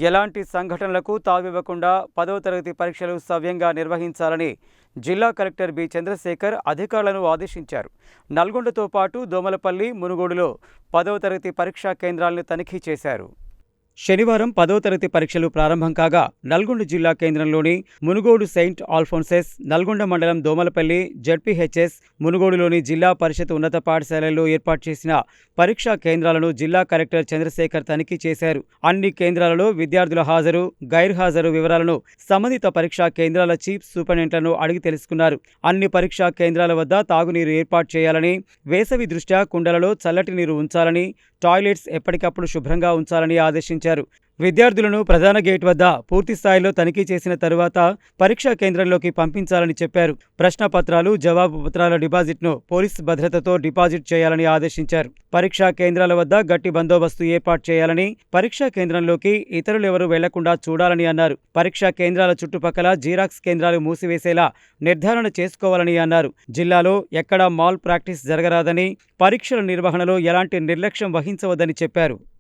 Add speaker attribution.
Speaker 1: ఎలాంటి సంఘటనలకు తావివ్వకుండా 10వ తరగతి పరీక్షలు సవ్యంగా నిర్వహించాలని జిల్లా కలెక్టర్ బి చంద్రశేఖర్ అధికారులను ఆదేశించారు. నల్గొండతో పాటు దోమలపల్లి, మునుగోడులో 10వ తరగతి పరీక్షా కేంద్రాలను తనిఖీ చేశారు. శనివారం 10వ తరగతి పరీక్షలు ప్రారంభం కాగా నల్గొండ జిల్లా కేంద్రంలోని మునుగోడు సెయింట్ ఆల్ఫోన్సెస్, నల్గొండ మండలం దోమలపల్లి, జడ్పీహెచ్ఎస్, మునుగోడులోని జిల్లా పరిషత్ ఉన్నత పాఠశాలల్లో ఏర్పాటు చేసిన పరీక్షా కేంద్రాలను జిల్లా కలెక్టర్ చంద్రశేఖర్ తనిఖీ చేశారు. అన్ని కేంద్రాలలో విద్యార్థుల హాజరు, గైర్హాజరు వివరాలను సంబంధిత పరీక్షా కేంద్రాల చీఫ్ సూపరింటెండెంట్లను అడిగి తెలుసుకున్నారు. అన్ని పరీక్షా కేంద్రాల వద్ద తాగునీరు ఏర్పాటు చేయాలని, వేసవి దృష్ట్యా కుండలలో చల్లటి నీరు ఉంచాలని, టాయిలెట్స్ ఎప్పటికప్పుడు శుభ్రంగా ఉంచాలని ఆదేశించారు. విద్యార్థులను ప్రధాన గేట్ వద్ద పూర్తి స్థాయిలో తనిఖీ చేసిన తరువాత పరీక్షా కేంద్రంలోకి పంపించాలని చెప్పారు. ప్రశ్నపత్రాలు, జవాబు పత్రాల డిపాజిట్ను పోలీసు భద్రతతో డిపాజిట్ చేయాలని ఆదేశించారు. పరీక్షా కేంద్రాల వద్ద గట్టి బందోబస్తు ఏర్పాటు చేయాలని, పరీక్షా కేంద్రంలోకి ఇతరులెవరూ వెళ్లకుండా చూడాలని అన్నారు. పరీక్షా కేంద్రాల చుట్టుపక్కల జిరాక్స్ కేంద్రాలు మూసివేసేలా నిర్ధారణ చేసుకోవాలని అన్నారు. జిల్లాలో ఎక్కడా మాల్ ప్రాక్టీస్ జరగరాదని, పరీక్షల నిర్వహణలో ఎలాంటి నిర్లక్ష్యం వహించవద్దని చెప్పారు.